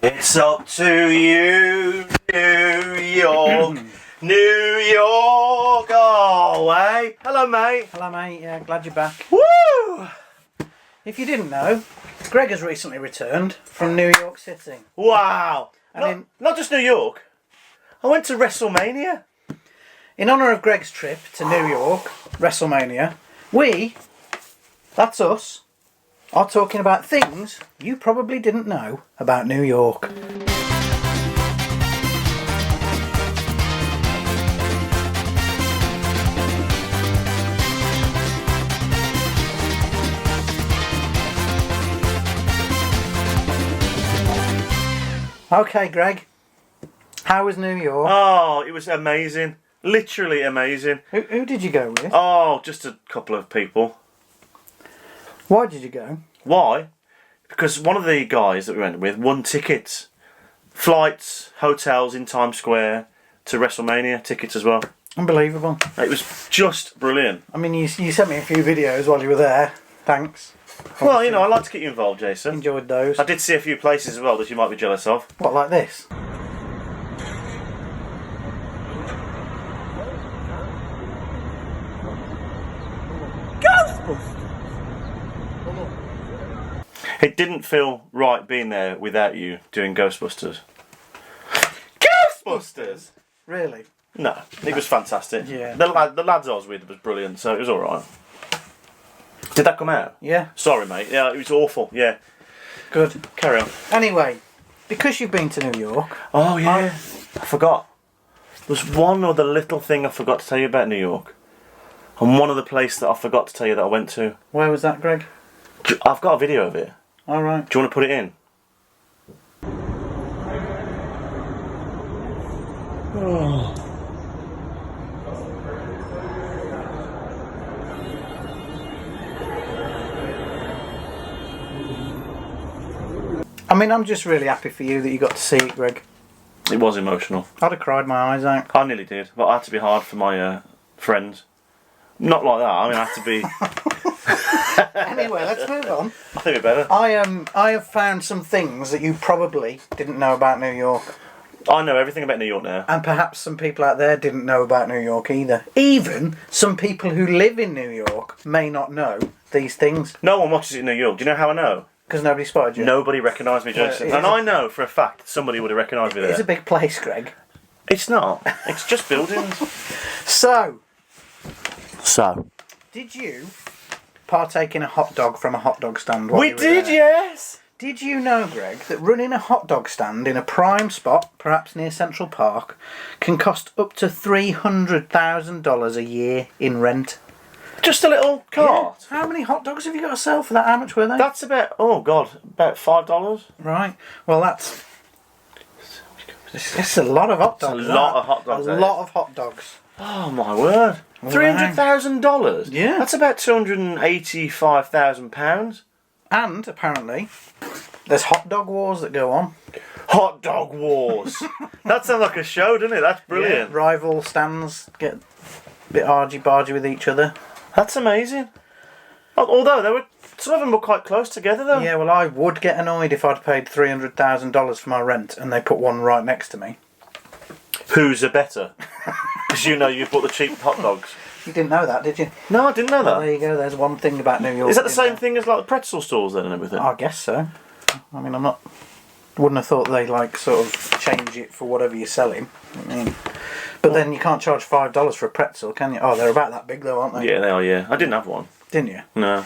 It's up to you, New York, New York, oh, hey. Hello, mate. Hello, mate. Yeah, glad you're back. Woo! If you didn't know, Greg has recently returned from New York City. Wow. And Not just New York. I went to WrestleMania. in honour of Greg's trip to New York, WrestleMania, that's us, are talking about things you probably didn't know about New York. Okay, Greg, how was New York? Oh, it was amazing. Literally amazing. Who did you go with? Oh, just a couple of people. Why did you go? Why? Because one of the guys that we went with won tickets. Flights, hotels in Times Square to WrestleMania tickets as well. Unbelievable. It was just brilliant. I mean, you sent me a few videos while you were there. Thanks. Well, you know, I like to get you involved, Jason. Enjoyed those. I did see a few places as well that you might be jealous of. What, like this? It didn't feel right being there without you doing Ghostbusters. Ghostbusters? Really? No, it was fantastic. Yeah. The lads I was with was brilliant, so it was alright. Did that come out? Yeah. Sorry, mate. Yeah, it was awful. Yeah. Good. Carry on. Anyway, because you've been to New York, Oh, yeah. I forgot. There's one other little thing I forgot to tell you about New York. And one other place that I forgot to tell you that I went to. where was that, Greg? I've got a video of it. All right. Do you want to put it in? I mean, I'm just really happy for you that you got to see it, Greg. It was emotional. I'd have cried my eyes out. I nearly did, but I had to be hard for my friends. Not like that. I mean, I had to be. Anyway, let's move on. I think we're better. I have found some things that you probably didn't know about New York. I know everything about New York now. And perhaps some people out there didn't know about New York either. Even some people who live in New York may not know these things. No one watches it in New York. Do you know how I know? Because nobody spotted you. Nobody recognised me, Jason. Well, And I know for a fact somebody would have recognised me there. It's a big place, Greg. It's not. It's just buildings. So, So. did you partake in a hot dog from a hot dog stand? while We you were did, there? yes. Did you know, Greg, that running a hot dog stand in a prime spot, perhaps near Central Park, can cost up to $300,000 a year in rent? Just a little cart. How many hot dogs have you got to sell for that? How much were they? That's about, oh God, about $5. Right. Well, that's... It's a lot of hot dogs. a lot of hot dogs, A that lot of hot dogs. Oh my word. $300,000? Yeah. That's about £285,000. And, apparently, there's hot dog wars that go on. Hot dog wars. That sounds like a show, doesn't it? That's brilliant. Yeah, rival stands get a bit argy-bargy with each other. That's amazing. Although some of them were quite close together, though. Yeah, well, I would get annoyed if I'd paid $300,000 for my rent and they put one right next to me. Who's a better? Because you know you bought the cheap hot dogs. You didn't know that, did you? No, I didn't know Well, that. there you go. There's one thing about New York. Is that the you same didn't thing as like the pretzel stores then and everything? know. I guess so. I mean, wouldn't have thought they sort of change it for whatever you're selling. I mean, but then you can't charge $5 for a pretzel, can you? Oh, they're about that big though, aren't they? Yeah, they are, yeah. I didn't have one. Didn't you? No.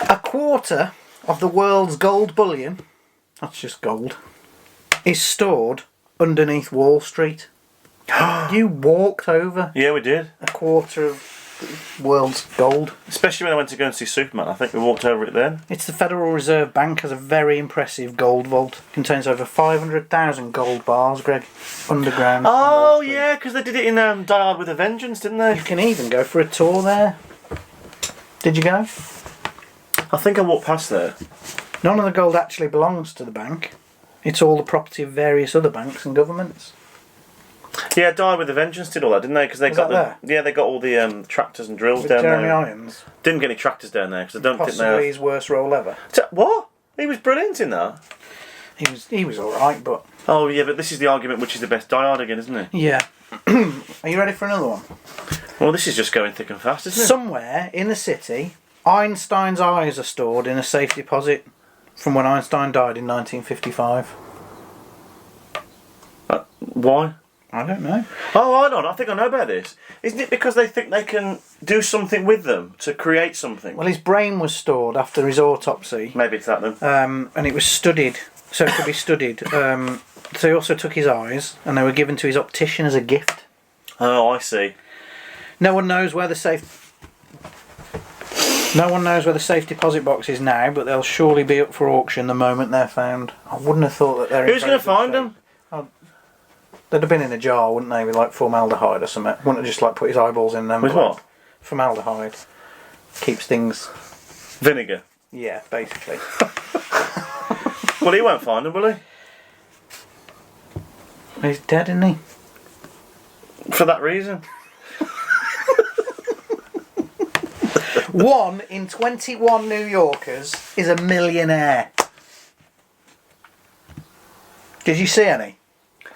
A quarter of the world's gold bullion, that's just gold, is stored underneath Wall Street. You walked over Yeah, we did. a quarter of the world's gold. Especially when I went to go and see Superman. I think we walked over it then. It's the Federal Reserve Bank has a very impressive gold vault. Contains over 500,000 gold bars, Greg, underground. on Oh, Wall Street. yeah, because they did it in Die Hard with a Vengeance, didn't they? You can even go for a tour there. Did you go? I think I walked past there. None of the gold actually belongs to the bank. It's all the property of various other banks and governments. Yeah, Die Hard with a Vengeance did all that, didn't they? Because they Was got that yeah, they got all the tractors and drills With down Jeremy there. Irons. Didn't get any tractors down there because I don't think Possibly they. his worst role ever. What? He was brilliant in that. He was all right, but Oh yeah, but this is the argument which is the best Die Hard again, isn't it? yeah. Are you ready for another one? Well, this is just going thick and fast, isn't it? Somewhere in the city, Einstein's eyes are stored in a safe deposit from when Einstein died in 1955. Why? I don't know. Oh, hold on. I think I know about this. Isn't it because they think they can do something with them to create something? Well, his brain was stored after his autopsy, Maybe it's that then. and it was studied, so it could be studied. So he also took his eyes, and they were given to his optician as a gift. Oh, I see. No one knows where the safe deposit box is now, but they'll surely be up for auction the moment they're found. I wouldn't have thought that they're. Who's going to find them? They'd have been in a jar, wouldn't they, with like formaldehyde or something? Wouldn't have just like put his eyeballs in them. With what? Formaldehyde. Keeps things. Vinegar. Yeah, basically. Well, he won't find them, will he? He's dead, isn't he? For that reason. 1 in 21 New Yorkers is a millionaire. Did you see any?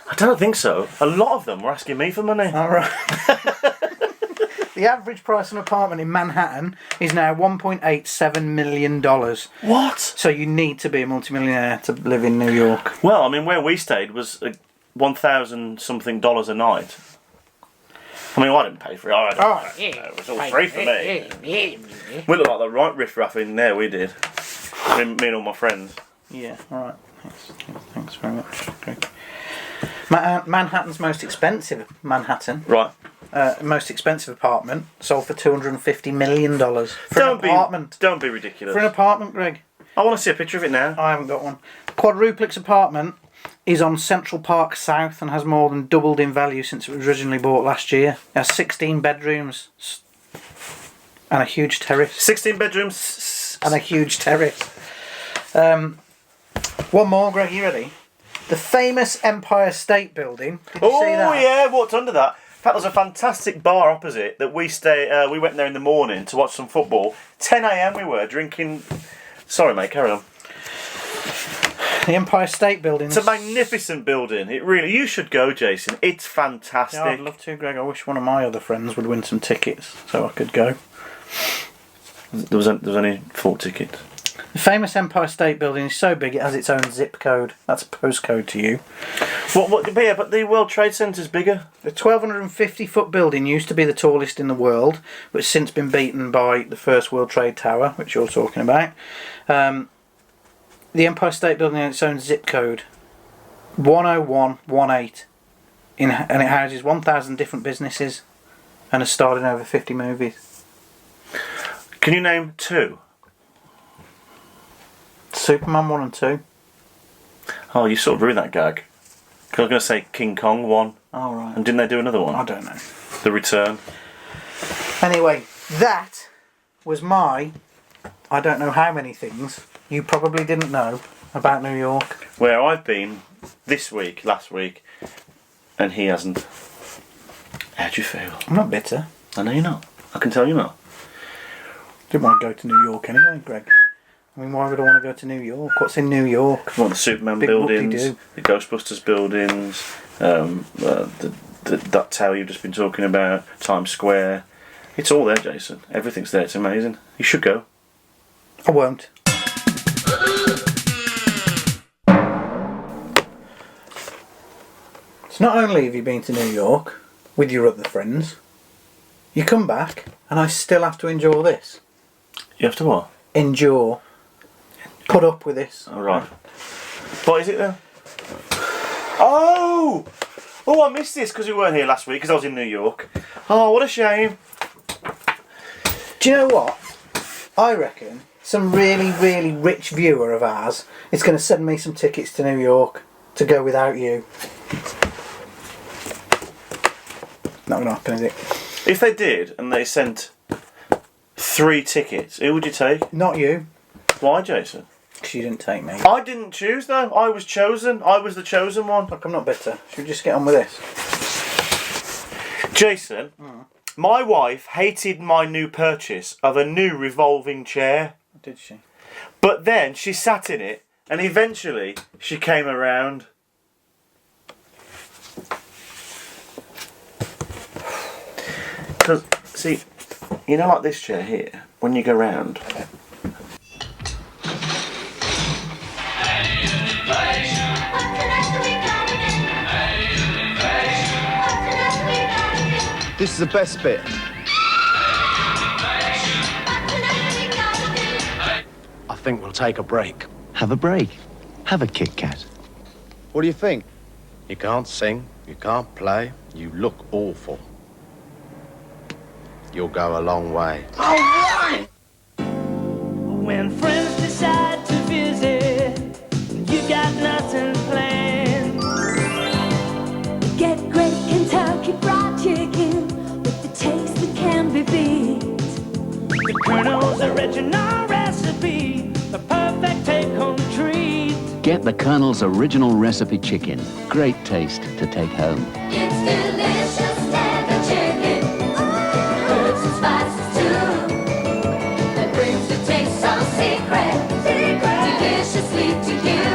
I don't think so. A lot of them were asking me for money. All right. The average price of an apartment in Manhattan is now $1.87 million. What? So you need to be a multimillionaire to live in New York. Well, I mean, where we stayed was $1,000 something a night. I mean, I didn't pay for it. It was all free for me. We looked like the right riff-raff in there, we did. Me and all my friends. Yeah, all right. Thanks very much. Greg. Manhattan's most expensive Right. most expensive apartment sold for $250 million for an apartment. Don't be ridiculous. For an apartment, Greg. I want to see a picture of it now. I haven't got one. Quadruplex apartment is on Central Park South and has more than doubled in value since it was originally bought last year. It has 16 bedrooms and a huge terrace. 16 bedrooms. And a huge terrace. One more, Greg, you ready? The famous Empire State Building. Did you see that? Oh yeah, walked under that. In fact, there's a fantastic bar opposite that we stay. We went there in the morning to watch some football. 10 a.m. we were drinking. Sorry, mate. Carry on. The Empire State Building. It's a magnificent building. It really. You should go, Jason. It's fantastic. Yeah, I'd love to, Greg. I wish one of my other friends would win some tickets so I could go. There was only 4 tickets. The famous Empire State Building is so big it has its own zip code. That's a postcode to you. But yeah, but the World Trade Centre's bigger. The 1,250-foot building used to be the tallest in the world, but has since been beaten by the first World Trade Tower, which you're talking about. The Empire State Building has its own zip code, 10118, and it houses 1,000 different businesses and has starred in over 50 movies. Can you name 2? Superman 1 and 2. Oh, you sort of ruined that gag. 'Cause I was going to say King Kong 1. Oh, right. And didn't they do another one? I don't know. The Return. Anyway, that was my... I don't know how many things you probably didn't know about New York. Where I've been this week, last week, and he hasn't. How do you feel? I'm not bitter. I know you're not. I can tell you're not. Didn't want to go to New York anyway, Greg. I mean, why would I want to go to New York? What's in New York? You want the Superman Big buildings, whoop-de-doo. the Ghostbusters buildings, that tower you've just been talking about, Times Square. It's all there, Jason. Everything's there. It's amazing. You should go. I won't. So not only have you been to New York with your other friends, you come back and I still have to endure this. You have to what? Endure. Put up with this. All right. What is it then? Oh! Oh, I missed this because we weren't here last week because I was in New York. Oh, what a shame. Do you know what? I reckon some really, really rich viewer of ours is going to send me some tickets to New York to go without you. Not going to happen, is it? If they did and they sent 3 tickets, who would you take? Not you, Why, Jason? because you didn't take me. I didn't choose though. I was chosen. I was the chosen one. Look, I'm not bitter. Should we just get on with this? Jason, my wife hated my new purchase of a new revolving chair. Did she? But then she sat in it And eventually, she came around. Because, see, you know, like this chair here, when you go round. This is the best bit. I think we'll take a break. Have a break. Have a Kit Kat. What do you think? You can't sing, you can't play, you look awful. You'll go a long way. When friends decide to visit, you got nothing planned. Get great Kentucky Fried Chicken with the taste that can be beat. The Colonel's original recipe, the perfect take-home treat. Get the Colonel's original recipe chicken. Great taste to take home. It's delicious tender chicken, herbs and spices too. That brings the taste so deliciously to you.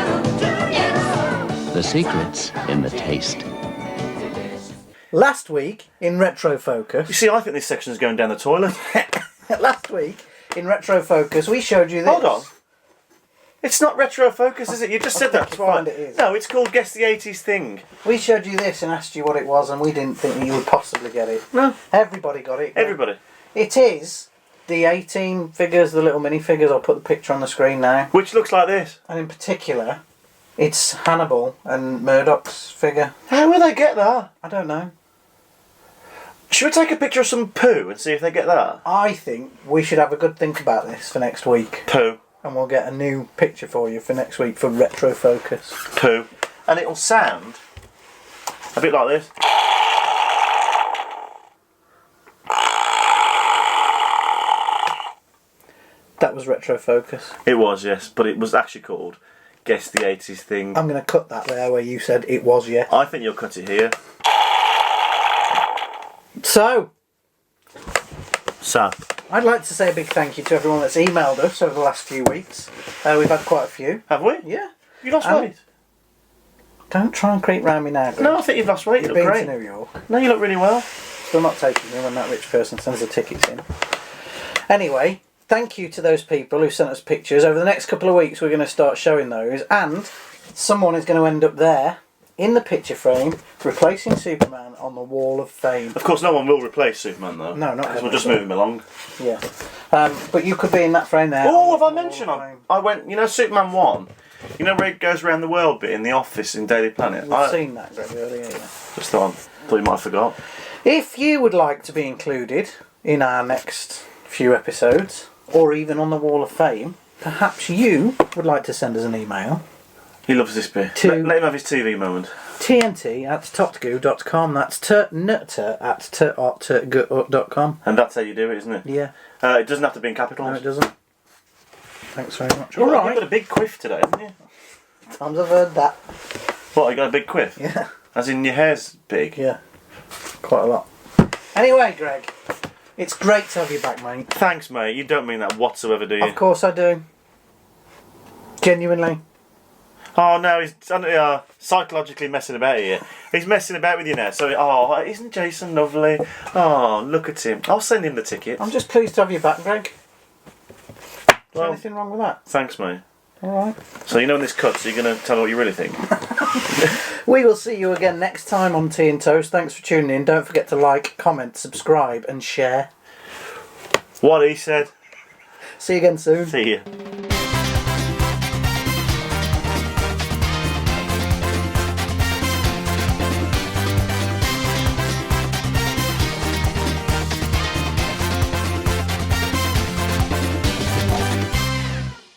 It's The secret's in the taste. Last week in Retro Focus. You see, I think this section is going down the toilet. Last week in Retro Focus, we showed you this. Hold on. It's not Retro Focus, is it? You just said that twice. It is. No, it's called Guess the 80s Thing. We showed you this and asked you what it was, and we didn't think that you would possibly get it. No. Everybody got it. Everybody. It is the 18 figures, the little mini figures. I'll put the picture on the screen now. Which looks like this. And in particular, it's Hannibal and Murdoch's figure. How will they get that? I don't know. Should we take a picture of some poo and see if they get that? I think we should have a good think about this for next week. Poo. And we'll get a new picture for you for next week for Retro Focus. Poo. And it'll sound a bit like this. That was Retro Focus. It was, yes, but it was actually called Guess the 80s Thing. I'm going to cut that there where you said it was, yeah. I think you'll cut it here. So, So. I'd like to say a big thank you to everyone that's emailed us over the last few weeks. We've had quite a few. Have we? Yeah. You lost Um, weight? Don't try and creep round me now, Greg. No, I think you've lost weight. You You've look been great. to New York. No, you look really well. Still not taking you when that rich person sends the tickets in. Anyway, thank you to those people who sent us pictures. Over the next couple of weeks we're going to start showing those, and someone is going to end up there in the picture frame replacing Superman on the Wall of Fame. Of course, no one will replace Superman, though. No, not Because we'll ever. just move him along. Yeah. But you could be in that frame there. Oh, on have I the mentioned? Wall of Fame. I went, you know, Superman 1? You know where he goes around the world bit in the office in Daily Planet? We've seen that, Greg, earlier. Yeah. Just thought you might have forgot. If you would like to be included in our next few episodes, or even on the Wall of Fame, perhaps you would like to send us an email. He loves this bit. To- Let him have his TV moment. TNT@totgoo.com. That's turtnutter@turtgoo.com. And that's how you do it, isn't it? Yeah. It doesn't have to be in capitals. No, it doesn't. Thanks very much. You've Alright. got a big quiff today, haven't you? Times I've heard that. What, you got a big quiff? Yeah. As in your hair's big? Yeah. Quite a lot. Anyway, Greg, it's great to have you back, mate. Thanks, mate. You don't mean that whatsoever, do you? Of course I do. Genuinely. Oh, no, he's psychologically messing about here. He's messing about with you now. So, isn't Jason lovely? Oh, look at him. I'll send him the tickets. I'm just pleased to have you back, Greg. Is there Well, anything wrong with that? thanks, mate. Alright. So, you know when this cuts, you're going to tell me what you really think? We will see you again next time on Tea and Toast. Thanks for tuning in. Don't forget to like, comment, subscribe and share. What he said. See you again soon. See you.